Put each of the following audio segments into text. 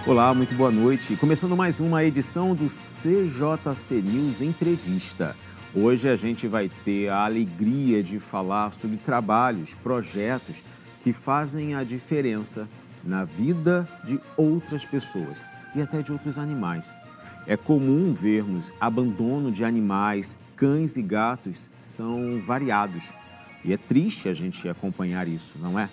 Olá, muito boa noite. Começando mais uma edição do CJC News Entrevista. Hoje a gente vai ter a alegria de falar sobre trabalhos, projetos que fazem a diferença na vida de outras pessoas e até de outros animais. É comum vermos abandono de animais, cães e gatos são variados. E é triste a gente acompanhar isso, não é?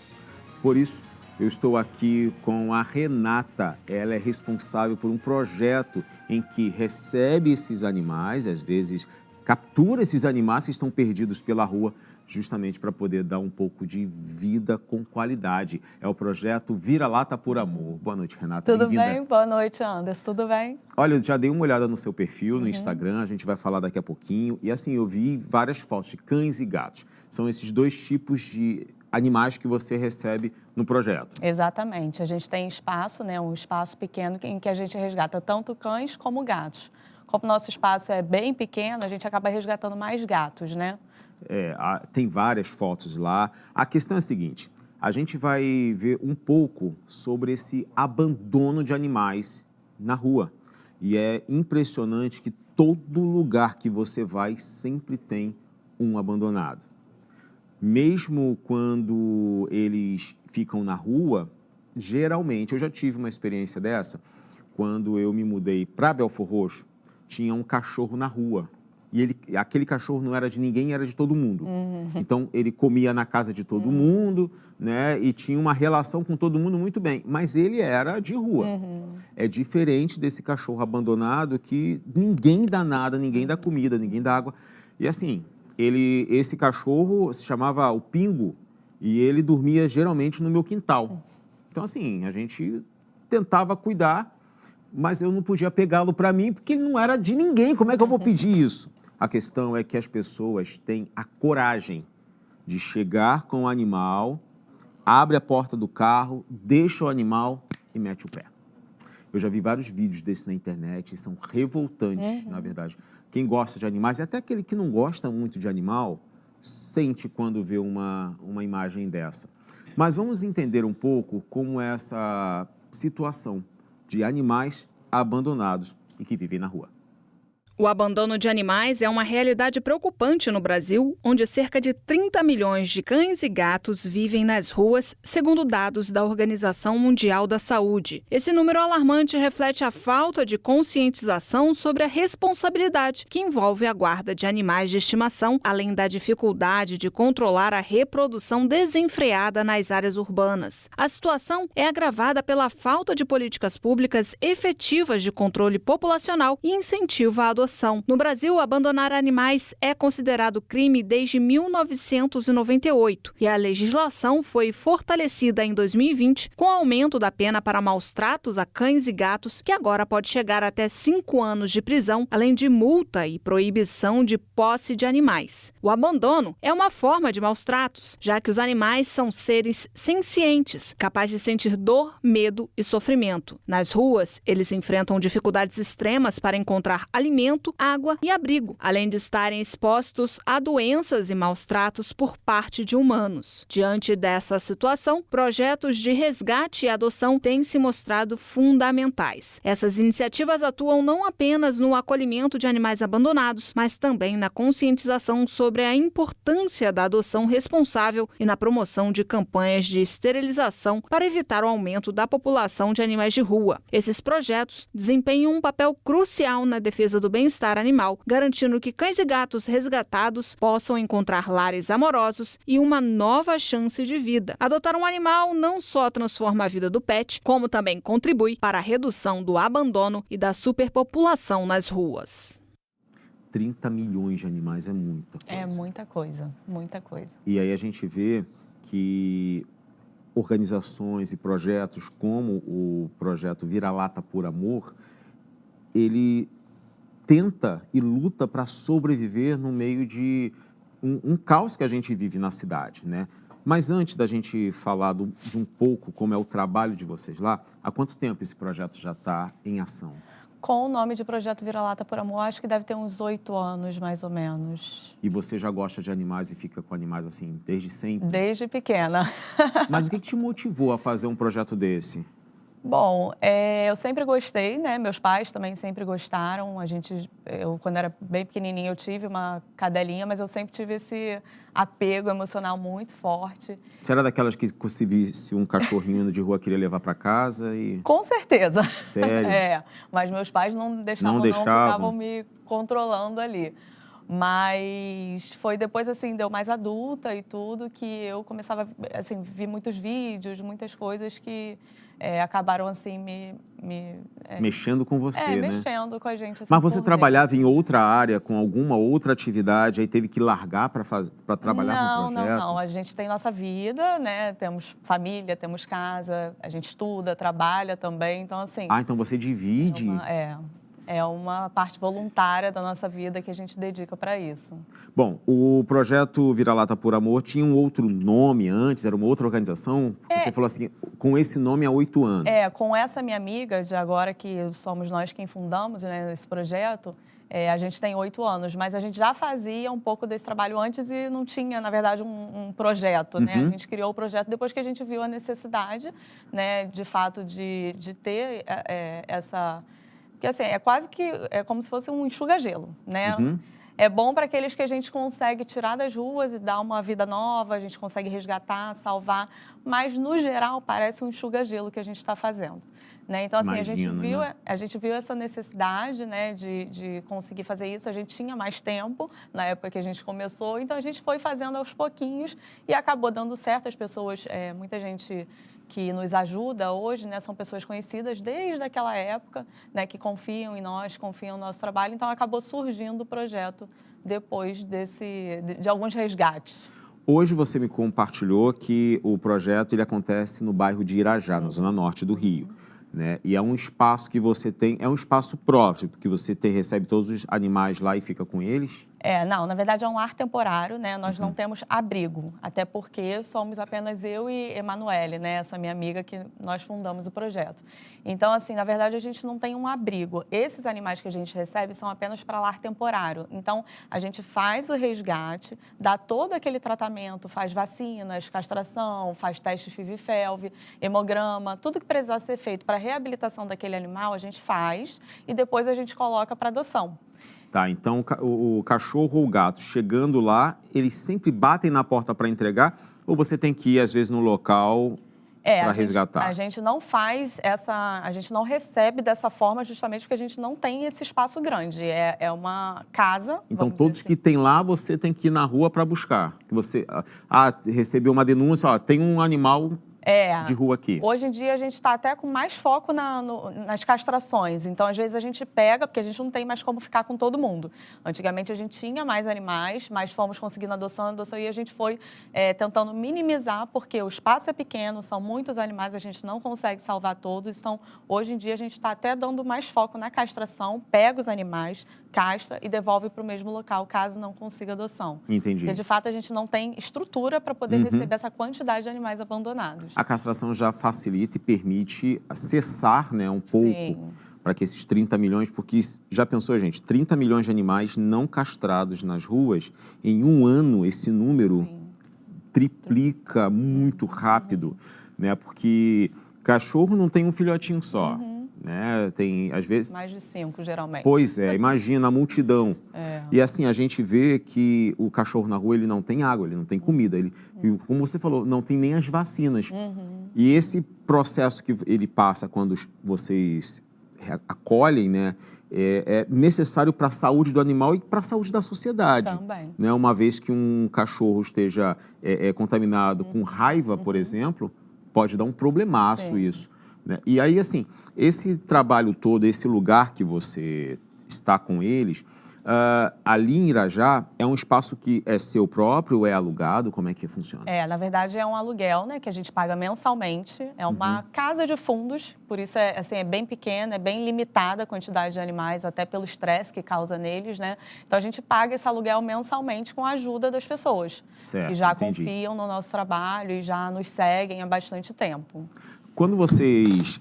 Por isso, eu estou aqui com a Renata. Ela é responsável por um projeto em que recebe esses animais, às vezes captura esses animais que estão perdidos pela rua, justamente para poder dar um pouco de vida com qualidade. É o projeto Vira-Lata por Amor. Boa noite, Renata. Tudo bem? Boa noite, Anderson. Tudo bem? Olha, eu já dei uma olhada no seu perfil, no Instagram, a gente vai falar daqui a pouquinho. E assim, eu vi várias fotos de cães e gatos. São esses dois tipos de animais que você recebe no projeto. Exatamente. A gente tem espaço, né, um espaço pequeno em que a gente resgata tanto cães como gatos. Como o nosso espaço é bem pequeno, a gente acaba resgatando mais gatos, né? Tem várias fotos lá. A questão é a seguinte, a gente vai ver um pouco sobre esse abandono de animais na rua. E é impressionante que todo lugar que você vai sempre tem um abandonado. Mesmo quando eles ficam na rua, geralmente, eu já tive uma experiência dessa, quando eu me mudei para Belfor Roxo, tinha um cachorro na rua. E aquele cachorro não era de ninguém, era de todo mundo. Então, ele comia na casa de todo mundo, né? E tinha uma relação com todo mundo muito bem. Mas ele era de rua. É diferente desse cachorro abandonado que ninguém dá nada, ninguém dá comida, ninguém dá água. E assim, esse cachorro se chamava o Pingo e ele dormia geralmente no meu quintal. Então, assim, a gente tentava cuidar, mas eu não podia pegá-lo para mim porque ele não era de ninguém. Como é que eu vou pedir isso? A questão é que as pessoas têm a coragem de chegar com o animal, abre a porta do carro, deixa o animal e mete o pé. Eu já vi vários vídeos desses na internet, são revoltantes, na verdade. Quem gosta de animais, e até aquele que não gosta muito de animal, sente quando vê uma imagem dessa. Mas vamos entender um pouco como é essa situação de animais abandonados e que vivem na rua. O abandono de animais é uma realidade preocupante no Brasil, onde cerca de 30 milhões de cães e gatos vivem nas ruas, segundo dados da Organização Mundial da Saúde. Esse número alarmante reflete a falta de conscientização sobre a responsabilidade que envolve a guarda de animais de estimação, além da dificuldade de controlar a reprodução desenfreada nas áreas urbanas. A situação é agravada pela falta de políticas públicas efetivas de controle populacional e incentivo à adoção. No Brasil, abandonar animais é considerado crime desde 1998 e a legislação foi fortalecida em 2020 com o aumento da pena para maus tratos a cães e gatos, que agora pode chegar até 5 anos de prisão, além de multa e proibição de posse de animais. O abandono é uma forma de maus tratos, já que os animais são seres sencientes, capazes de sentir dor, medo e sofrimento. Nas ruas, eles enfrentam dificuldades extremas para encontrar alimento, água e abrigo, além de estarem expostos a doenças e maus tratos por parte de humanos. Diante dessa situação, projetos de resgate e adoção têm se mostrado fundamentais. Essas iniciativas atuam não apenas no acolhimento de animais abandonados, mas também na conscientização sobre a importância da adoção responsável e na promoção de campanhas de esterilização para evitar o aumento da população de animais de rua. Esses projetos desempenham um papel crucial na defesa do bem-estar animal, garantindo que cães e gatos resgatados possam encontrar lares amorosos e uma nova chance de vida. Adotar um animal não só transforma a vida do pet, como também contribui para a redução do abandono e da superpopulação nas ruas. 30 milhões de animais é muita coisa. É muita coisa, muita coisa. E aí a gente vê que organizações e projetos como o projeto Vira-Lata por Amor, ele tenta e luta para sobreviver no meio de um caos que a gente vive na cidade, né? Mas antes da gente falar de um pouco como é o trabalho de vocês lá, há quanto tempo esse projeto já está em ação? Com o nome de Projeto Vira-Lata por Amor, acho que deve ter uns 8 anos, mais ou menos. E você já gosta de animais e fica com animais assim, desde sempre? Desde pequena. Mas o que te motivou a fazer um projeto desse? Bom, eu sempre gostei, né? Meus pais também sempre gostaram. Eu, quando era bem pequenininha, eu tive uma cadelinha, mas eu sempre tive esse apego emocional muito forte. Você era daquelas que se visse um cachorrinho indo de rua, queria levar para casa e... Com certeza. Sério? Mas meus pais não deixavam, Não deixavam? ficavam me controlando ali. Mas foi depois, assim, deu mais adulta e tudo, que eu começava, assim, vi muitos vídeos, muitas coisas que acabaram, assim, Mexendo com você, né? mexendo com a gente, assim, Mas você por trabalhava dentro. em outra área, com alguma outra atividade, aí teve que largar para trabalhar com o projeto? Não. A gente tem nossa vida, né? Temos família, temos casa, a gente estuda, trabalha também. Então, assim... Ah, então você divide... É uma parte voluntária da nossa vida que a gente dedica para isso. Bom, o projeto Vira-Lata por Amor tinha um outro nome antes, era uma outra organização? Você falou assim, com esse nome há 8 anos. Com essa minha amiga, de agora que somos nós quem fundamos, né, esse projeto, a gente tem 8 anos, mas a gente já fazia um pouco desse trabalho antes e não tinha, na verdade, um projeto, né? A gente criou o projeto depois que a gente viu a necessidade, né, de fato, de ter essa... Porque, assim, é como se fosse um enxuga-gelo, né? É bom para aqueles que a gente consegue tirar das ruas e dar uma vida nova, a gente consegue resgatar, salvar, mas, no geral, parece um enxuga-gelo que a gente está fazendo, né? Então, assim, Imagino, a gente viu essa necessidade, né, de conseguir fazer isso. A gente tinha mais tempo na época que a gente começou, então a gente foi fazendo aos pouquinhos e acabou dando certo. As pessoas, muita gente que nos ajuda hoje, né, são pessoas conhecidas desde aquela época, né, que confiam em nós, confiam no nosso trabalho. Então, acabou surgindo o projeto depois de alguns resgates. Hoje você me compartilhou que o projeto ele acontece no bairro de Irajá, na zona norte do Rio, né? E é um espaço que você tem, é um espaço próprio, porque você recebe todos os animais lá e fica com eles? Não, na verdade é um lar temporário, né? Nós não temos abrigo, até porque somos apenas eu e Emanuele, né? Essa minha amiga que nós fundamos o projeto. Então, assim, na verdade a gente não tem um abrigo. Esses animais que a gente recebe são apenas para lar temporário. Então, a gente faz o resgate, dá todo aquele tratamento, faz vacinas, castração, faz teste FIV-FeLV, hemograma, tudo que precisar ser feito para a reabilitação daquele animal, a gente faz e depois a gente coloca para adoção. Tá, então o cachorro ou o gato chegando lá, eles sempre batem na porta para entregar ou você tem que ir, às vezes, no local para resgatar? A gente não faz a gente não recebe dessa forma justamente porque a gente não tem esse espaço grande. É uma casa. Então, todos que tem lá, você tem que ir na rua para buscar. Que você recebeu uma denúncia, tem um animal de rua aqui. Hoje em dia a gente está até com mais foco nas castrações. Então, às vezes a gente pega, porque a gente não tem mais como ficar com todo mundo. Antigamente a gente tinha mais animais, mas fomos conseguindo adoção e a gente foi tentando minimizar, porque o espaço é pequeno, são muitos animais, a gente não consegue salvar todos. Então, hoje em dia a gente está até dando mais foco na castração, pega os animais, castra e devolve para o mesmo local, caso não consiga adoção. Entendi. Porque, de fato, a gente não tem estrutura para poder receber essa quantidade de animais abandonados. A castração já facilita e permite cessar, né, um pouco para que esses 30 milhões, porque já pensou, gente, 30 milhões de animais não castrados nas ruas, em um ano esse número triplica muito rápido, né, porque cachorro não tem um filhotinho só. Né? Tem, às vezes... Mais de 5, geralmente. Pois é, imagina a multidão. E assim, a gente vê que o cachorro na rua, ele não tem água, ele não tem comida. Ele, como você falou, não tem nem as vacinas. E esse processo que ele passa quando vocês acolhem, né, é necessário para a saúde do animal e para a saúde da sociedade. Também. Né? Uma vez que um cachorro esteja contaminado com raiva, por exemplo, pode dar um problemaço isso. Né? E aí, assim, esse trabalho todo, esse lugar que você está com eles, ali em Irajá, é um espaço que é seu próprio ou é alugado? Como é que funciona? Na verdade, é um aluguel, né, que a gente paga mensalmente. É uma casa de fundos, por isso é bem pequena, é bem limitada a quantidade de animais, até pelo estresse que causa neles, né? Então, a gente paga esse aluguel mensalmente com a ajuda das pessoas que já confiam no nosso trabalho e já nos seguem há bastante tempo. Quando vocês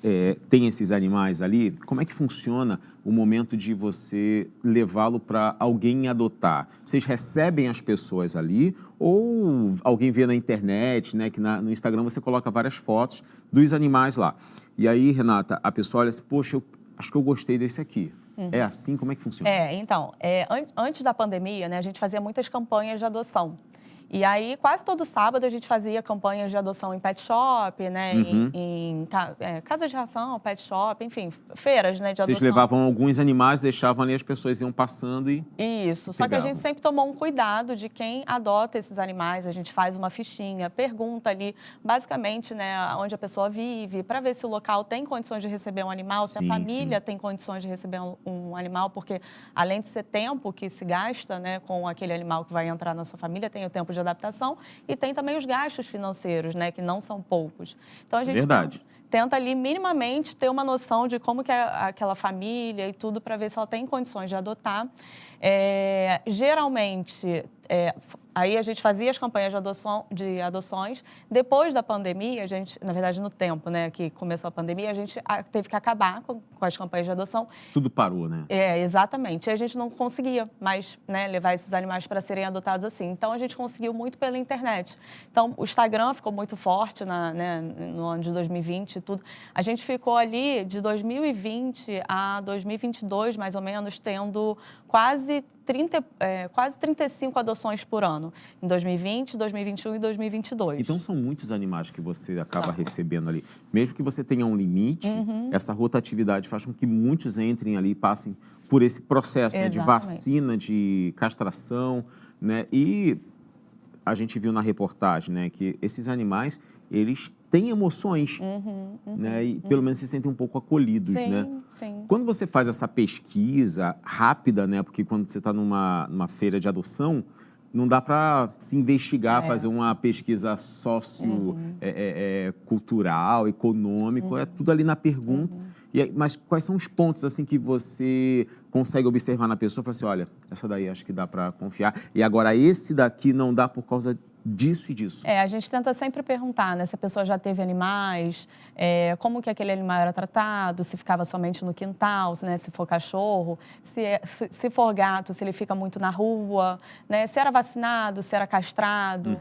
têm esses animais ali, como é que funciona o momento de você levá-lo para alguém adotar? Vocês recebem as pessoas ali ou alguém vê na internet, né, que no Instagram você coloca várias fotos dos animais lá? E aí, Renata, a pessoa olha assim, poxa, eu acho que eu gostei desse aqui. É assim? Como é que funciona? Então, antes da pandemia, né, a gente fazia muitas campanhas de adoção. E aí, quase todo sábado, a gente fazia campanhas de adoção em pet shop, né? Em casas de ração, pet shop, enfim, feiras, né, de adoção. Vocês levavam alguns animais, deixavam ali, as pessoas iam passando e... Isso, só que a gente sempre tomou um cuidado de quem adota esses animais. A gente faz uma fichinha, pergunta ali, basicamente, né, onde a pessoa vive, para ver se o local tem condições de receber um animal, se a família tem condições de receber um animal, porque além de ser tempo que se gasta, né, com aquele animal que vai entrar na sua família, tem o tempo de adaptação e tem também os gastos financeiros, né, que não são poucos. Então a gente tenta ali minimamente ter uma noção de como que é aquela família e tudo para ver se ela tem condições de adotar. Geralmente, aí a gente fazia as campanhas de adoções. Depois da pandemia, a gente, na verdade, no tempo, né, que começou a pandemia, a gente teve que acabar com as campanhas de adoção. Tudo parou, né? Exatamente. E a gente não conseguia mais, né, levar esses animais para serem adotados assim. Então, a gente conseguiu muito pela internet. Então, o Instagram ficou muito forte né, no ano de 2020 e tudo. A gente ficou ali de 2020 a 2022, mais ou menos, tendo quase 35 adoções por ano, em 2020, 2021 e 2022. Então, são muitos animais que você acaba recebendo ali. Mesmo que você tenha um limite, essa rotatividade faz com que muitos entrem ali e passem por esse processo, né, de vacina, de castração, né? E a gente viu na reportagem, né, que esses animais, eles têm emoções, né? E pelo menos se sentem um pouco acolhidos, né? Sim. Quando você faz essa pesquisa rápida, né? Porque quando você está numa feira de adoção, não dá para se investigar, fazer uma pesquisa cultural, econômico, é tudo ali na pergunta. Mas quais são os pontos assim que você consegue observar na pessoa e falar assim, olha, essa daí acho que dá para confiar, e agora esse daqui não dá por causa disso e disso? A gente tenta sempre perguntar, né, se a pessoa já teve animais, como que aquele animal era tratado, se ficava somente no quintal, né, se for cachorro, se for gato, se ele fica muito na rua, né, se era vacinado, se era castrado,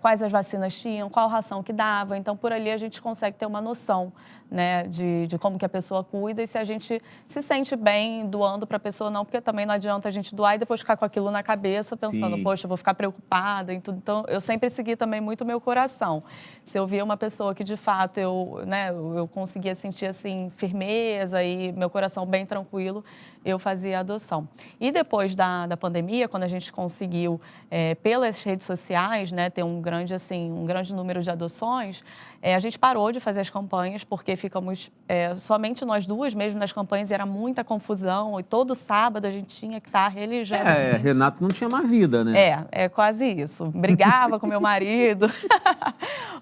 quais as vacinas tinham, qual ração que dava. Então, por ali a gente consegue ter uma noção, né, de como que a pessoa cuida e se a gente se sente bem doando para a pessoa, não, porque também não adianta a gente doar e depois ficar com aquilo na cabeça pensando, poxa, eu vou ficar preocupada e tudo. Então, eu sempre segui também muito o meu coração. Se eu via uma pessoa que, de fato, eu conseguia sentir, assim, firmeza e meu coração bem tranquilo, eu fazia a adoção. E depois da pandemia, quando a gente conseguiu, pelas redes sociais, né, ter um grande número de adoções, a gente parou de fazer as campanhas, porque ficamos somente nós duas mesmo nas campanhas, e era muita confusão, e todo sábado a gente tinha que estar religiosamente. Renato não tinha mais vida, né? É quase isso. Brigava com meu marido.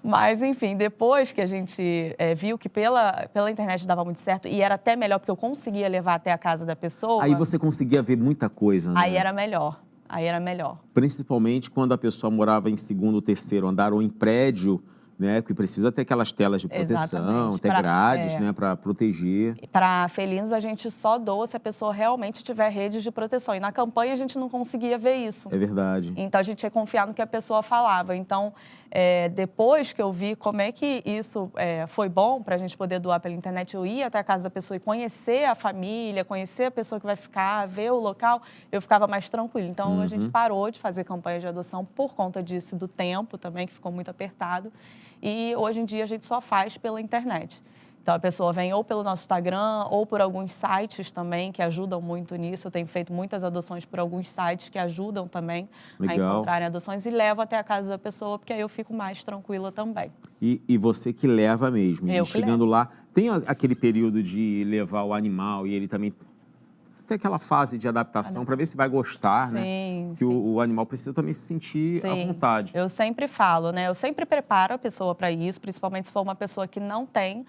Mas, enfim, depois que a gente viu que pela internet dava muito certo, e era até melhor, porque eu conseguia levar até a casa da pessoa. Aí você conseguia ver muita coisa, né? Aí era melhor. Principalmente quando a pessoa morava em segundo ou terceiro andar ou em prédio, né? Que precisa ter aquelas telas de proteção, ter grades, né? Para proteger. Para felinos, a gente só doa se a pessoa realmente tiver redes de proteção. E na campanha a gente não conseguia ver isso. É verdade. Então a gente ia confiar no que a pessoa falava. Então, depois que eu vi como é que isso foi bom para a gente poder doar pela internet, eu ia até a casa da pessoa e conhecer a família, conhecer a pessoa que vai ficar, ver o local, eu ficava mais tranquila. Então, a gente parou de fazer campanha de adoção por conta disso, do tempo também, que ficou muito apertado. E hoje em dia a gente só faz pela internet. Então, a pessoa vem ou pelo nosso Instagram ou por alguns sites também que ajudam muito nisso. Eu tenho feito muitas adoções por alguns sites que ajudam também a encontrarem adoções e levo até a casa da pessoa, porque aí eu fico mais tranquila também. E você que leva mesmo. E chegando lá, tem aquele período de levar o animal e ele também ter aquela fase de adaptação para ver se vai gostar, né? Sim, Que sim. o animal precisa também se sentir à Sim. vontade. Eu sempre falo, né? Eu sempre preparo a pessoa para isso, principalmente se for uma pessoa que não tem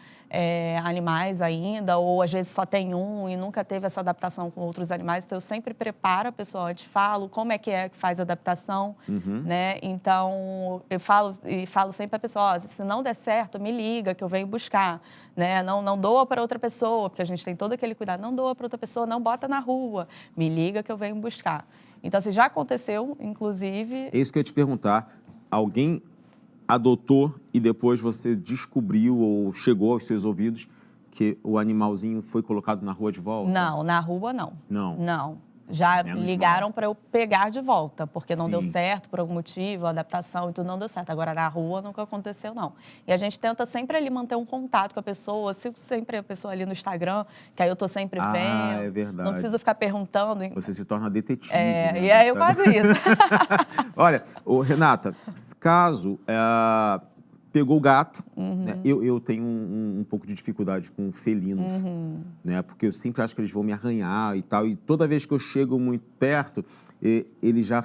animais ainda, ou às vezes só tem um e nunca teve essa adaptação com outros animais. Então, eu sempre preparo a pessoa antes, falo como é que faz a adaptação, né? Então, eu falo sempre para a pessoa, ó, se não der certo, me liga que eu venho buscar, né? Não doa para outra pessoa, porque a gente tem todo aquele cuidado, não doa para outra pessoa, não bota na rua, me liga que eu venho buscar. Então, assim, já aconteceu, inclusive... É isso que eu ia te perguntar. Alguém adotou e depois você descobriu ou chegou aos seus ouvidos que o animalzinho foi colocado na rua de volta? Não, na rua não. Não. Não. Já Menos ligaram para eu pegar de volta, porque não deu Sim. certo por algum motivo, a adaptação e tudo não deu certo. Agora, na rua nunca aconteceu, não. E a gente tenta sempre ali manter um contato com a pessoa, sigo sempre a pessoa ali no Instagram, que aí eu tô sempre vendo. É verdade. Não preciso ficar perguntando. Você se torna detetive. né, E aí eu quase isso. Olha, Renata, caso pegou o gato, né? Eu tenho um pouco de dificuldade com felinos, né? Porque eu sempre acho que eles vão me arranhar e tal, e toda vez que eu chego muito perto, eles já,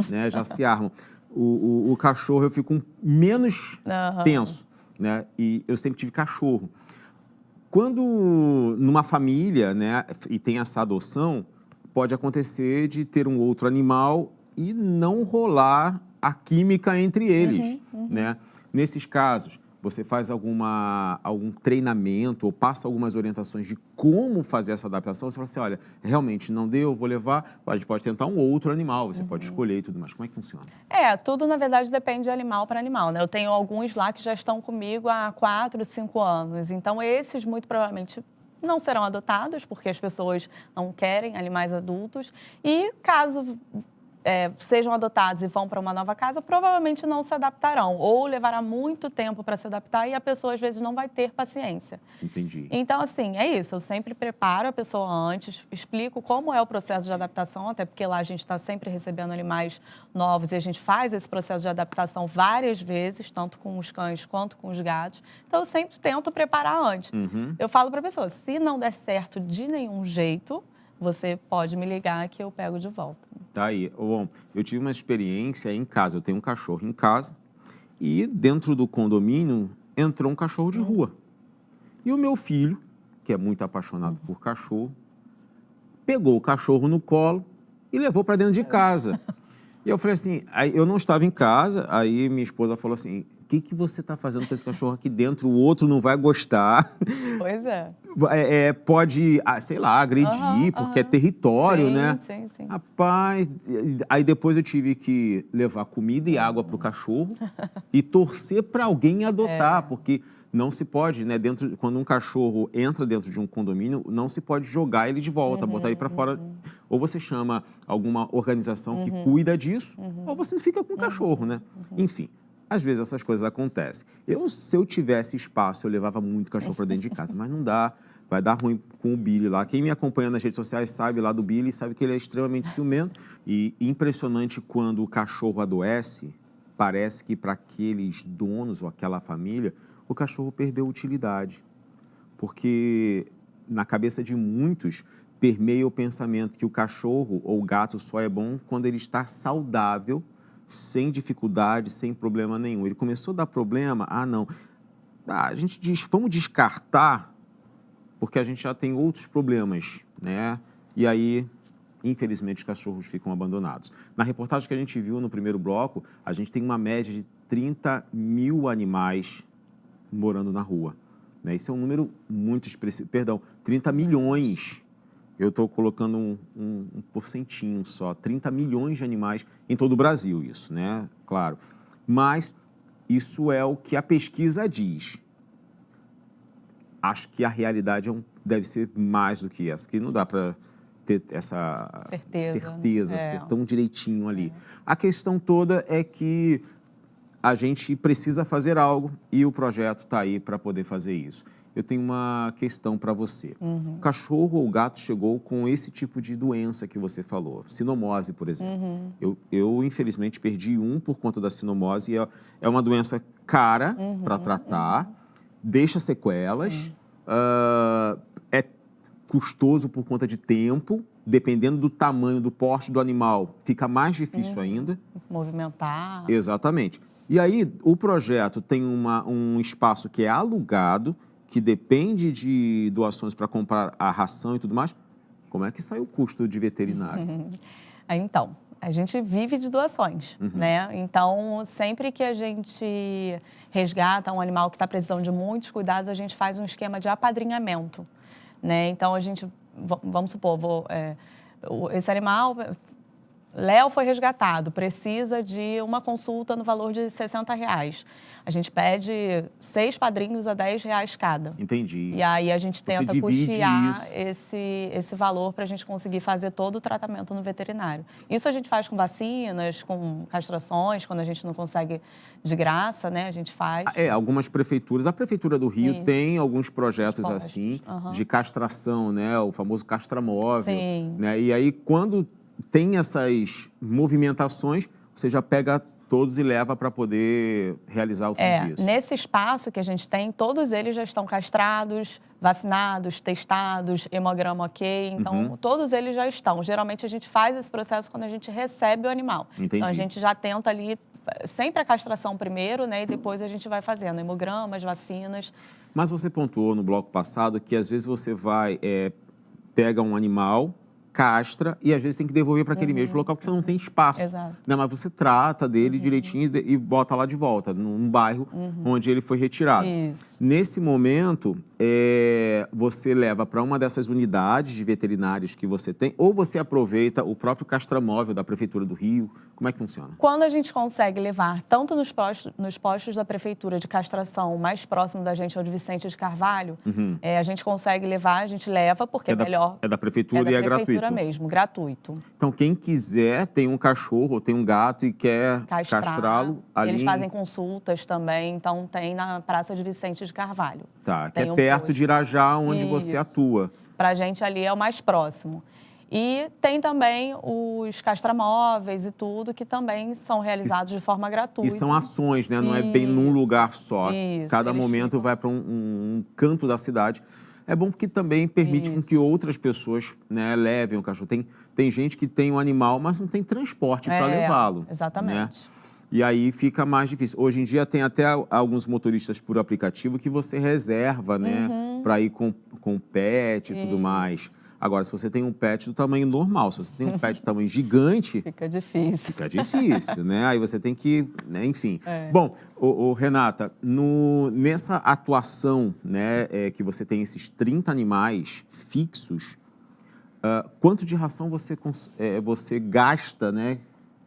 né, já se armam. O cachorro eu fico menos tenso, né? E eu sempre tive cachorro. Quando numa família, né, e tem essa adoção, pode acontecer de ter um outro animal e não rolar a química entre eles, né? Nesses casos, você faz algum treinamento ou passa algumas orientações de como fazer essa adaptação? Você fala assim, olha, realmente não deu, vou levar, a gente pode tentar um outro animal, você pode escolher e tudo mais. Como é que funciona? Tudo, na verdade, depende de animal para animal, né? Eu tenho alguns lá que já estão comigo há 4, 5 anos. Então, esses, muito provavelmente, não serão adotados, porque as pessoas não querem animais adultos. E, caso sejam adotados e vão para uma nova casa, provavelmente não se adaptarão. Ou levará muito tempo para se adaptar e a pessoa, às vezes, não vai ter paciência. Entendi. Então, assim, é isso. Eu sempre preparo a pessoa antes, explico como é o processo de adaptação, até porque lá a gente está sempre recebendo animais novos e a gente faz esse processo de adaptação várias vezes, tanto com os cães quanto com os gatos. Então, eu sempre tento preparar antes. Eu falo para a pessoa, se não der certo de nenhum jeito, você pode me ligar que eu pego de volta. Tá aí. Bom, eu tive uma experiência em casa. Eu tenho um cachorro em casa e dentro do condomínio entrou um cachorro de rua. E o meu filho, que é muito apaixonado por cachorro, pegou o cachorro no colo e levou para dentro de casa. E eu falei assim, aí eu não estava em casa, aí minha esposa falou assim, o que você está fazendo com esse cachorro aqui dentro? O outro não vai gostar. Pois é. Pode, sei lá, agredir, porque é território, né? Sim. Rapaz, aí depois eu tive que levar comida e água para o cachorro e torcer para alguém adotar, porque não se pode, né? Quando um cachorro entra dentro de um condomínio, não se pode jogar ele de volta, botar ele para fora. Ou você chama alguma organização que cuida disso, ou você fica com o cachorro, né? Enfim. Às vezes essas coisas acontecem. Se eu tivesse espaço, eu levava muito cachorro para dentro de casa, mas não dá. Vai dar ruim com o Billy lá. Quem me acompanha nas redes sociais sabe lá do Billy, sabe que ele é extremamente ciumento. E impressionante quando o cachorro adoece, parece que para aqueles donos ou aquela família, o cachorro perdeu utilidade. Porque na cabeça de muitos permeia o pensamento que o cachorro ou o gato só é bom quando ele está saudável, sem dificuldade, sem problema nenhum. Ele começou a dar problema, não. A gente diz, vamos descartar, porque a gente já tem outros problemas, né? E aí, infelizmente, os cachorros ficam abandonados. Na reportagem que a gente viu no primeiro bloco, a gente tem uma média de 30 mil animais morando na rua, né? Isso é um número muito expressivo. Perdão, 30 milhões. Eu estou colocando um porcentinho só, 30 milhões de animais em todo o Brasil, isso, né? Claro. Mas isso é o que a pesquisa diz. Acho que a realidade deve ser mais do que essa, porque não dá para ter essa certeza ser tão direitinho ali. A questão toda é que a gente precisa fazer algo e o projeto está aí para poder fazer isso. Eu tenho uma questão para você. O cachorro ou gato chegou com esse tipo de doença que você falou, sinomose, por exemplo. Eu infelizmente, perdi um por conta da sinomose. É uma doença cara para tratar, deixa sequelas. custoso por conta de tempo, dependendo do tamanho, do porte do animal, fica mais difícil ainda. Movimentar. Exatamente. E aí, o projeto tem um espaço que é alugado, que depende de doações para comprar a ração e tudo mais. Como é que sai o custo de veterinário? Então, a gente vive de doações, né? Então, sempre que a gente resgata um animal que está precisando de muitos cuidados, a gente faz um esquema de apadrinhamento, né? Então, a gente, vamos supor, esse animal, Léo foi resgatado, precisa de uma consulta no valor de R$60. A gente pede 6 padrinhos a R$10 cada. Entendi. E aí a gente tenta Você divide custear isso. esse valor para a gente conseguir fazer todo o tratamento no veterinário. Isso a gente faz com vacinas, com castrações, quando a gente não consegue de graça, né? A gente faz. Algumas prefeituras. A Prefeitura do Rio Sim. tem alguns projetos Postos. assim, de castração, né? O famoso castramóvel. Sim. Né? E aí, quando tem essas movimentações, você já pega todos e leva para poder realizar o serviço. Nesse espaço que a gente tem, todos eles já estão castrados, vacinados, testados, hemograma ok. Então, todos eles já estão. Geralmente, a gente faz esse processo quando a gente recebe o animal. Entendi. Então, a gente já tenta ali, sempre a castração primeiro, né? E depois a gente vai fazendo hemogramas, vacinas. Mas você pontuou no bloco passado que, às vezes, você vai, pega um animal, castra e às vezes tem que devolver para aquele mesmo local porque você não tem espaço. Exato. Né? Mas você trata dele direitinho e bota lá de volta, num bairro onde ele foi retirado. Isso. Nesse momento, você leva para uma dessas unidades de veterinários que você tem ou você aproveita o próprio castramóvel da Prefeitura do Rio? Como é que funciona? Quando a gente consegue levar, tanto nos postos da Prefeitura de castração, mais próximo da gente, é o de Vicente de Carvalho, a gente consegue levar, a gente leva, porque é melhor. É da Prefeitura e é gratuito. Mesmo, gratuito. Então, quem quiser, tem um cachorro ou tem um gato e quer castrá-lo ali. Eles fazem consultas também, então tem na Praça de Vicente de Carvalho. Tá, que é perto de Irajá, onde você atua. Pra gente ali é o mais próximo. E tem também os castramóveis e tudo, que também são realizados de forma gratuita. E são ações, né? Não é bem num lugar só. Isso, cada momento vai para um canto da cidade. É bom porque também permite com que outras pessoas, né, levem o cachorro. Tem gente que tem um animal, mas não tem transporte para levá-lo. Exatamente. Né? E aí fica mais difícil. Hoje em dia tem até alguns motoristas por aplicativo que você reserva, né, para ir com pet e tudo mais. Agora, se você tem um pet do tamanho normal, se você tem um pet do tamanho gigante... Fica difícil. Fica difícil, né? Aí você tem que... Né? Enfim. Bom, Renata, nessa atuação, né, que você tem esses 30 animais fixos, quanto de ração você gasta, né,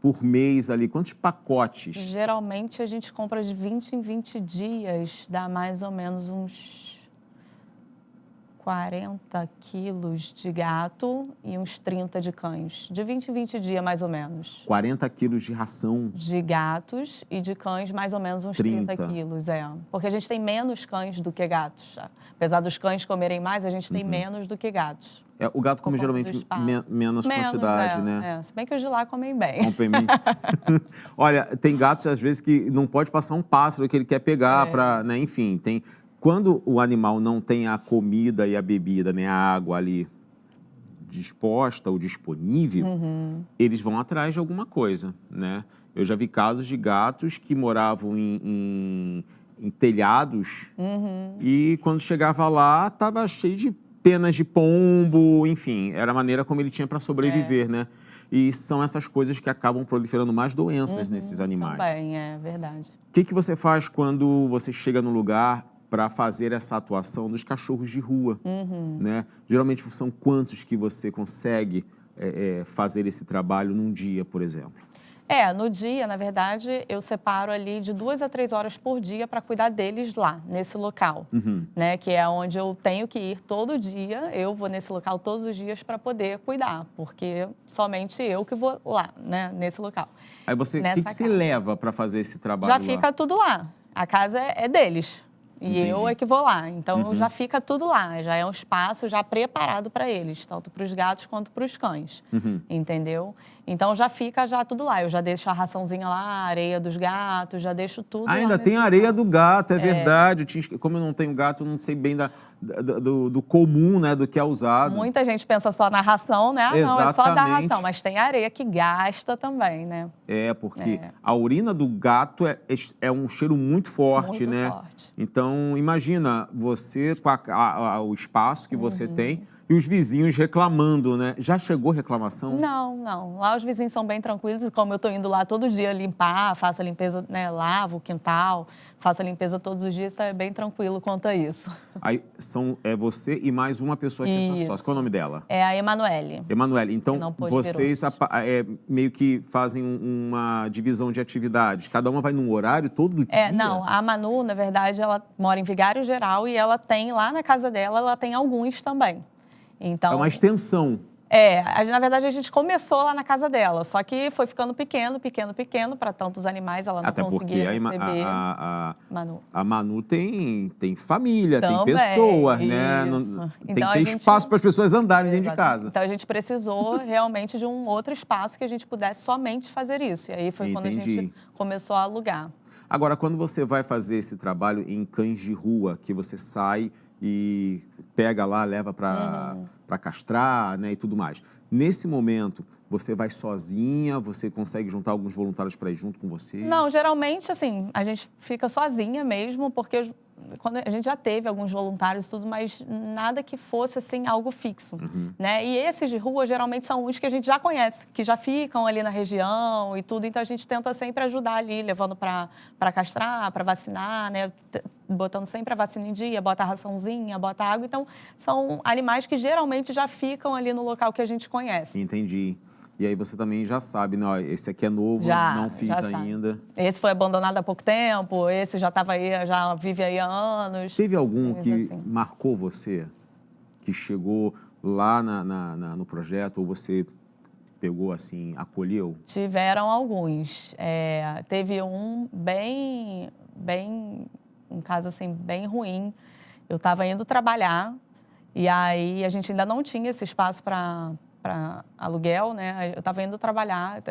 por mês ali? Quantos pacotes? Geralmente, a gente compra de 20 em 20 dias, dá mais ou menos uns 40 quilos de gato e uns 30 de cães. De 20 em 20 dias, mais ou menos. 40 quilos de ração? De gatos e de cães, mais ou menos uns 30 quilos, Porque a gente tem menos cães do que gatos. Apesar dos cães comerem mais, a gente tem menos do que gatos. O gato come geralmente menos quantidade, né? Se bem que os de lá comem bem. Olha, tem gatos, às vezes, que não pode passar um pássaro que ele quer pegar para... Né? Enfim, tem... Quando o animal não tem a comida e a bebida, né, a água ali disposta ou disponível, eles vão atrás de alguma coisa, né? Eu já vi casos de gatos que moravam em telhados e quando chegava lá, estava cheio de penas de pombo, enfim, era a maneira como ele tinha para sobreviver, né? E são essas coisas que acabam proliferando mais doenças nesses animais. Também, é verdade. O que você faz quando você chega no lugar para fazer essa atuação dos cachorros de rua, né? Geralmente são quantos que você consegue fazer esse trabalho num dia, por exemplo? No dia, na verdade, eu separo ali de 2 a 3 horas por dia para cuidar deles lá, nesse local, né? Que é onde eu tenho que ir todo dia, eu vou nesse local todos os dias para poder cuidar, porque somente eu que vou lá, né? Nesse local. Aí você, o que você leva para fazer esse trabalho Já fica tudo lá, a casa é deles. E Entendi. eu é que vou lá. Então, já fica tudo lá. Já é um espaço já preparado para eles, tanto para os gatos quanto para os cães. Entendeu? Então, já fica já tudo lá. Eu já deixo a raçãozinha lá, a areia dos gatos, já deixo tudo lá. Ainda tem a areia do gato, é verdade. Como eu não tenho gato, eu não sei bem do comum, né, do que é usado. Muita gente pensa só na ração, né? Não, é só da Exatamente. ração. Mas tem areia que gasta também, né? Porque a urina do gato é um cheiro muito forte, Muito né? forte. Então, imagina você com o espaço que você tem e os vizinhos reclamando, né? Já chegou reclamação? Não. Lá os vizinhos são bem tranquilos. Como eu estou indo lá todo dia limpar, faço a limpeza, né? Lavo o quintal, faço a limpeza todos os dias, tá bem tranquilo quanto a isso. Aí é você e mais uma pessoa que é sua sócia. Qual é o nome dela? É a Emanuele. Emanuele, então não pôde vocês meio que fazem uma divisão de atividades. Cada uma vai num horário todo dia? Não, a Manu, na verdade, ela mora em Vigário Geral e ela tem lá na casa dela, ela tem alguns também. Então, É uma extensão. Na verdade, a gente começou lá na casa dela, só que foi ficando pequeno, para tantos animais, ela não Até porque conseguia receber. a Manu tem família, Também, tem pessoas, né? isso. Tem Então, que ter espaço para as pessoas andarem dentro de casa. Então, a gente precisou realmente de um outro espaço que a gente pudesse somente fazer isso. E aí foi quando a gente começou a alugar. Agora, quando você vai fazer esse trabalho em cães de rua, que você sai e pega lá, leva para castrar, né, e tudo mais. Nesse momento, você vai sozinha? Você consegue juntar alguns voluntários para ir junto com você? Não, geralmente, assim, a gente fica sozinha mesmo, porque quando a gente já teve alguns voluntários e tudo, mas nada que fosse, assim, algo fixo, né? E esses de rua, geralmente, são os que a gente já conhece, que já ficam ali na região e tudo, então a gente tenta sempre ajudar ali, levando para castrar, para vacinar, né? Botando sempre a vacina em dia, bota a raçãozinha, bota a água. Então, são animais que geralmente já ficam ali no local que a gente conhece. Entendi. E aí você também já sabe, né? Ó, esse aqui é novo, não fiz ainda. Sabe. Esse foi abandonado há pouco tempo, esse já estava aí, já vive aí há anos. Teve algum que assim marcou você? Que chegou lá no projeto, ou você pegou assim, acolheu? Tiveram alguns. Teve um um caso assim, bem ruim. Eu estava indo trabalhar e aí a gente ainda não tinha esse espaço para aluguel, né? Eu estava indo trabalhar.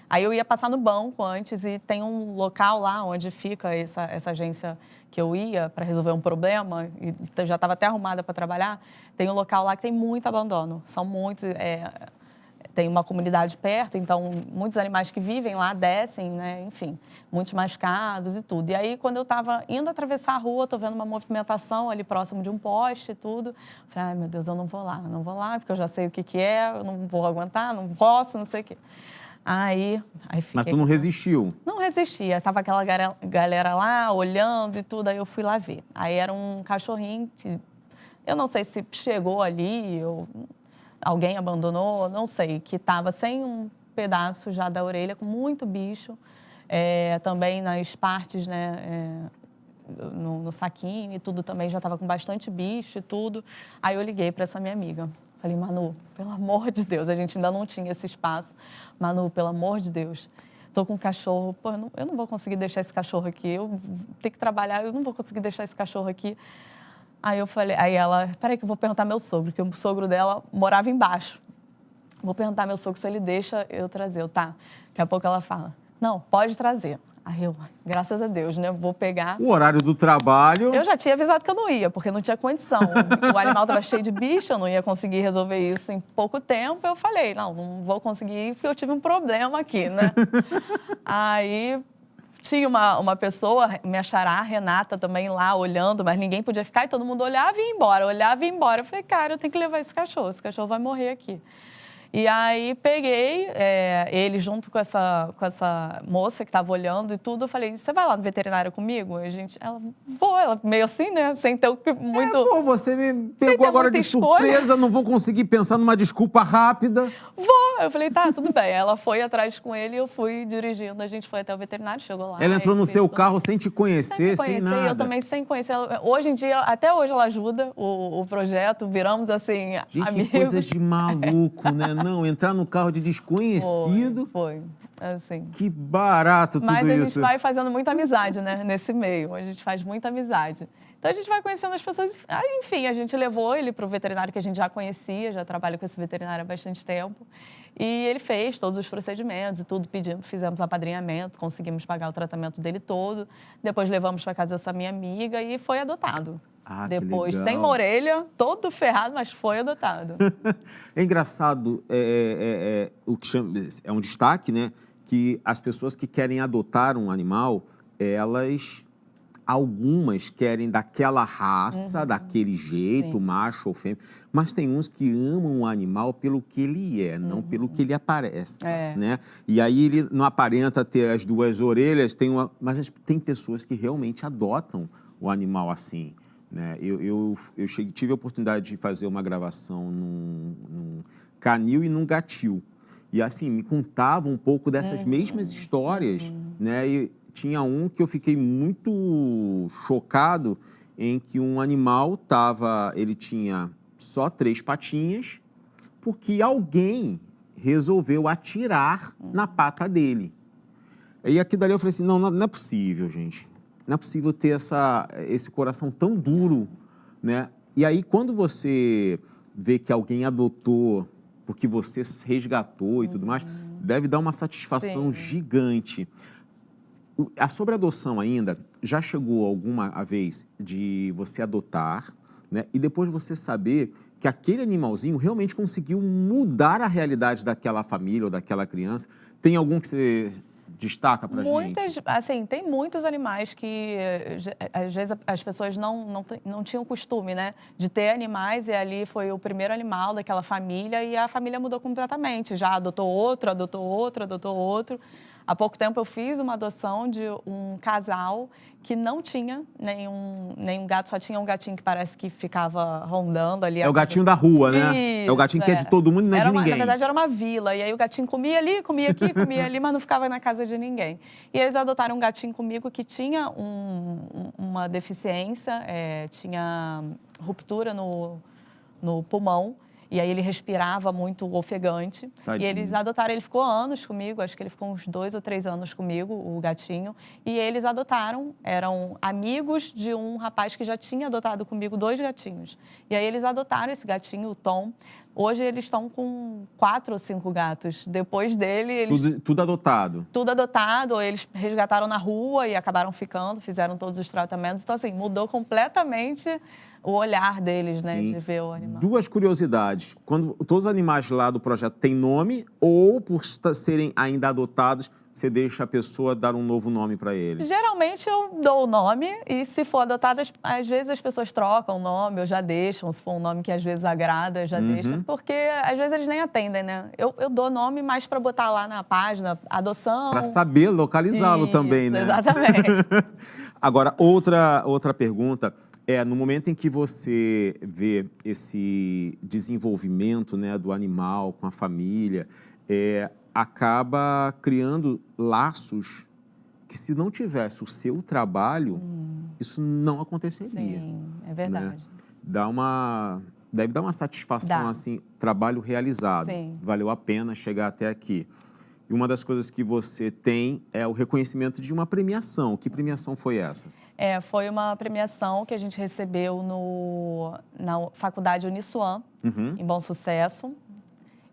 Aí eu ia passar no banco antes e tem um local lá onde fica essa agência que eu ia para resolver um problema, e já estava até arrumada para trabalhar. Tem um local lá que tem muito abandono. São muitos... tem uma comunidade perto, então muitos animais que vivem lá descem, né? Enfim, muitos machucados e tudo. E aí, quando eu estava indo atravessar a rua, estou vendo uma movimentação ali próximo de um poste e tudo. Falei, ai, meu Deus, eu não vou lá, porque eu já sei o que é, eu não vou aguentar, não posso, não sei o quê. Aí fiquei... Mas tu não resistiu? Não resistia. Tava aquela galera lá, olhando e tudo, aí eu fui lá ver. Aí era um cachorrinho que... Eu não sei se chegou ali ou... Alguém abandonou, não sei, que estava sem um pedaço já da orelha, com muito bicho, também nas partes, né, no saquinho e tudo também já estava com bastante bicho e tudo. Aí eu liguei para essa minha amiga, falei, Manu, pelo amor de Deus, a gente ainda não tinha esse espaço. Manu, pelo amor de Deus, estou com um cachorro, pô, eu não vou conseguir deixar esse cachorro aqui, eu tenho que trabalhar, eu não vou conseguir deixar esse cachorro aqui. Aí eu falei, aí ela, peraí que eu vou perguntar meu sogro, porque o sogro dela morava embaixo. Vou perguntar meu sogro se ele deixa eu trazer. Tá. Daqui a pouco ela fala, não, pode trazer. Aí eu, graças a Deus, né, vou pegar. O horário do trabalho... Eu já tinha avisado que eu não ia, porque não tinha condição. O animal estava cheio de bicho, eu não ia conseguir resolver isso em pouco tempo. Eu falei, não vou conseguir ir, porque eu tive um problema aqui, né? Aí... Tinha uma pessoa, minha xará, Renata, também lá olhando, mas ninguém podia ficar e todo mundo olhava e ia embora, olhava e ia embora. Eu falei, cara, eu tenho que levar esse cachorro vai morrer aqui. E aí peguei ele junto com essa moça que estava olhando e tudo. Eu falei, você vai lá no veterinário comigo? Ela meio assim, né? Sem ter muito... Você me pegou agora de surpresa, não vou conseguir pensar numa desculpa rápida. Eu falei, tá, tudo bem. Ela foi atrás com ele e eu fui dirigindo. A gente foi até o veterinário, chegou lá. Ela entrou no seu carro sem te conhecer, sem nada. Eu também sem conhecer ela. Hoje em dia, até hoje ela ajuda o projeto. Viramos, assim, gente, amigos. Que coisa de maluco, né? Não, entrar no carro de desconhecido. Foi. Assim. Que barato tudo isso. Mas a gente vai fazendo muita amizade, né? Nesse meio. A gente faz muita amizade. Então, a gente vai conhecendo as pessoas. Aí, enfim, a gente levou ele para o veterinário que a gente já conhecia, já trabalha com esse veterinário há bastante tempo. E ele fez todos os procedimentos e tudo, fizemos apadrinhamento, conseguimos pagar o tratamento dele todo. Depois levamos para casa dessa minha amiga e foi adotado. Ah, Depois, que sem legal. uma orelha, todo ferrado, mas foi adotado. É engraçado, o que chama, é um destaque, né? Que as pessoas que querem adotar um animal, algumas querem daquela raça, daquele jeito, Sim. macho ou fêmea, mas tem uns que amam o animal pelo que ele é, não pelo que ele aparece, né? E aí ele não aparenta ter as duas orelhas, mas tem pessoas que realmente adotam o animal assim, né? Eu tive a oportunidade de fazer uma gravação num canil e num gatil. E assim, me contavam um pouco dessas mesmas histórias, né? E tinha um que eu fiquei muito chocado, em que um animal ele tinha só 3 patinhas, porque alguém resolveu atirar na pata dele. E aqui dali eu falei assim, não é possível, gente. Não é possível ter esse coração tão duro, né? E aí, quando você vê que alguém adotou, porque você resgatou e tudo mais, deve dar uma satisfação gigante. A sobreadoção ainda, já chegou alguma vez de você adotar, né? E depois você saber que aquele animalzinho realmente conseguiu mudar a realidade daquela família ou daquela criança? Tem algum que você destaca pra gente? Assim, tem muitos animais que, às vezes, as pessoas não tinham costume, né, de ter animais, e ali foi o primeiro animal daquela família e a família mudou completamente. Já adotou outro, adotou outro, adotou outro. Há pouco tempo eu fiz uma adoção de um casal que não tinha nenhum gato, só tinha um gatinho que parece que ficava rondando ali. É o gatinho da rua, né? Isso, é o gatinho que é de todo mundo e não é de ninguém. Na verdade, era uma vila. E aí o gatinho comia ali, comia aqui, comia ali, mas não ficava na casa de ninguém. E eles adotaram um gatinho comigo que tinha uma deficiência, tinha ruptura no pulmão. E aí ele respirava muito ofegante. Tadinho. E eles adotaram, ele ficou anos comigo, acho que ele ficou uns 2 ou 3 anos comigo, o gatinho. E eles adotaram, eram amigos de um rapaz que já tinha adotado comigo 2 gatinhos. E aí eles adotaram esse gatinho, o Tom. Hoje eles estão com 4 ou 5 gatos. Depois dele, eles... Tudo adotado? Tudo adotado, eles resgataram na rua e acabaram ficando, fizeram todos os tratamentos. Então, assim, mudou completamente o olhar deles, né, de ver o animal. 2 curiosidades. Quando todos os animais lá do projeto têm nome, ou por serem ainda adotados, você deixa a pessoa dar um novo nome para eles? Geralmente eu dou o nome e, se for adotado, às vezes as pessoas trocam o nome, ou já deixam, se for um nome que às vezes agrada, já deixam, porque às vezes eles nem atendem, né? Eu dou nome mais para botar lá na página, adoção. Para saber localizá-lo também, né? Exatamente. Agora, outra pergunta. No momento em que você vê esse desenvolvimento, né, do animal com a família, acaba criando laços que, se não tivesse o seu trabalho, isso não aconteceria. Sim, é verdade. Né? Deve dar uma satisfação, assim, trabalho realizado. Sim. Valeu a pena chegar até aqui. E uma das coisas que você tem é o reconhecimento de uma premiação. Que premiação foi essa? Foi uma premiação que a gente recebeu na faculdade Uniswan, em Bom Sucesso.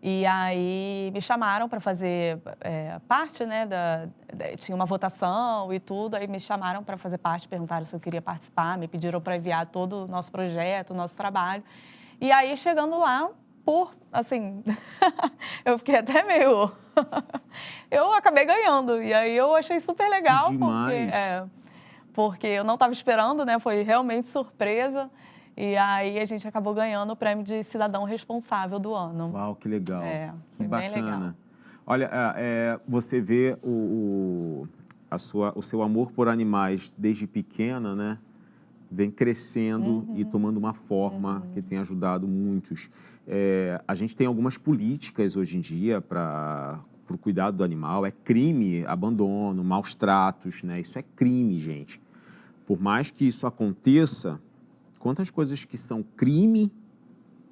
E aí me chamaram para fazer parte, né? Tinha uma votação e tudo, aí me chamaram para fazer parte, perguntaram se eu queria participar, me pediram para enviar todo o nosso projeto, o nosso trabalho. E aí, chegando lá, assim, eu fiquei até meio... eu acabei ganhando, e aí eu achei super legal, porque eu não estava esperando, né? Foi realmente surpresa. E aí a gente acabou ganhando o prêmio de cidadão responsável do ano. Uau, que legal. Foi que bem bacana. legal. Olha, você vê o seu amor por animais desde pequena, né? Vem crescendo e tomando uma forma que tem ajudado muitos. A gente tem algumas políticas hoje em dia para o cuidado do animal. É crime, abandono, maus tratos, né? Isso é crime, gente. Por mais que isso aconteça, quantas coisas que são crime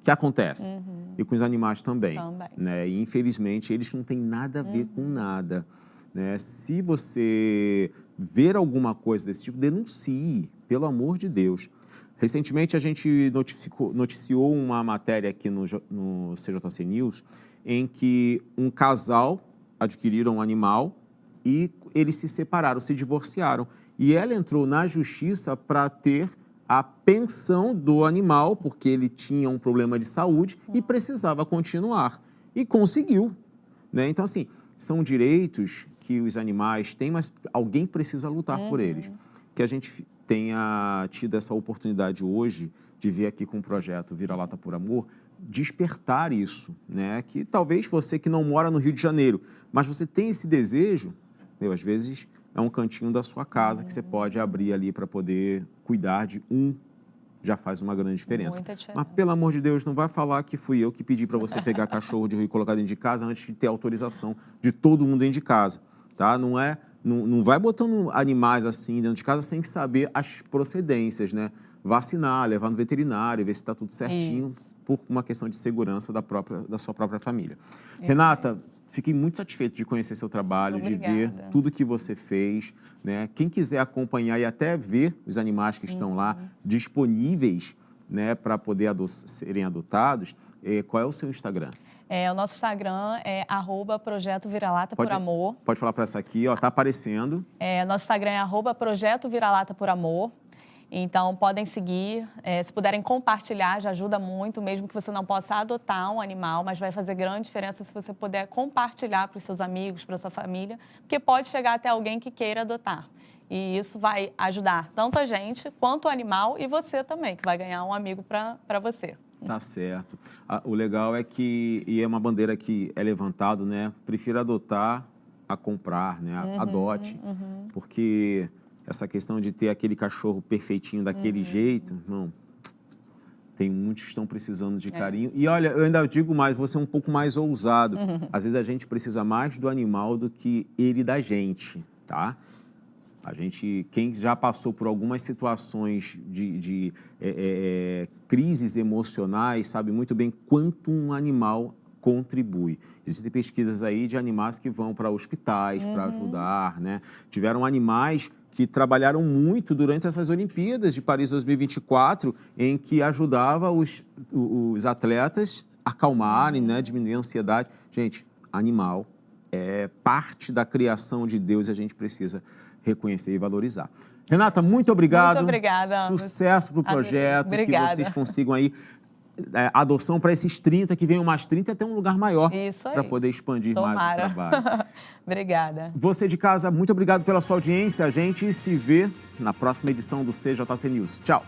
que acontecem. E com os animais também. Né? E, infelizmente, eles não têm nada a ver com nada. Né? Se você ver alguma coisa desse tipo, denuncie, pelo amor de Deus. Recentemente, a gente noticiou uma matéria aqui no CJC News em que um casal adquiriram um animal e eles se separaram, se divorciaram. E ela entrou na justiça para ter a pensão do animal, porque ele tinha um problema de saúde e precisava continuar. E conseguiu, né? Então, assim, são direitos que os animais têm, mas alguém precisa lutar por eles. Que a gente tenha tido essa oportunidade hoje de vir aqui com o projeto Vira-Lata por Amor, despertar isso, né? Que talvez você que não mora no Rio de Janeiro, mas você tem esse desejo, às vezes é um cantinho da sua casa que você pode abrir ali para poder cuidar de já faz uma grande diferença. Muita diferença. Mas, pelo amor de Deus, não vai falar que fui eu que pedi para você pegar cachorro de rua e colocar dentro de casa antes de ter autorização de todo mundo dentro de casa, tá? Não vai botando animais assim dentro de casa sem saber as procedências, né? Vacinar, levar no veterinário, ver se está tudo certinho, por uma questão de segurança da sua própria família. Renata, fiquei muito satisfeito de conhecer seu trabalho, de ver tudo que você fez, né? Quem quiser acompanhar e até ver os animais que estão lá disponíveis, né, para poder serem adotados, qual é o seu Instagram? O nosso Instagram é @Projeto Vira-Lata por Amor. Pode falar para essa aqui, ó, tá aparecendo. Nosso Instagram é @Projeto Vira-Lata por Amor. Então, podem seguir. Se puderem compartilhar, já ajuda muito, mesmo que você não possa adotar um animal, mas vai fazer grande diferença se você puder compartilhar para os seus amigos, para a sua família, porque pode chegar até alguém que queira adotar. E isso vai ajudar tanto a gente, quanto o animal e você também, que vai ganhar um amigo para você. Tá certo. O legal é que, e é uma bandeira que é levantado, né? Prefira adotar a comprar, né? Adote, porque essa questão de ter aquele cachorro perfeitinho daquele jeito, não, tem muitos que estão precisando de carinho. E olha, eu ainda digo mais, vou ser um pouco mais ousado. Às vezes a gente precisa mais do animal do que ele da gente, tá? Quem já passou por algumas situações de crises emocionais, sabe muito bem quanto um animal contribui. Existem pesquisas aí de animais que vão para hospitais para ajudar, né? Tiveram animais que trabalharam muito durante essas Olimpíadas de Paris 2024, em que ajudava os atletas a acalmarem, né? Diminuir a ansiedade. Gente, animal é parte da criação de Deus e a gente precisa reconhecer e valorizar. Renata, muito obrigado. Muito obrigada. Sucesso para o projeto. Obrigada. Que vocês consigam aí adoção para esses 30, que venham mais 30 até um lugar maior para poder expandir mais o trabalho. Obrigada. Você de casa, muito obrigado pela sua audiência. A gente se vê na próxima edição do CJC News. Tchau.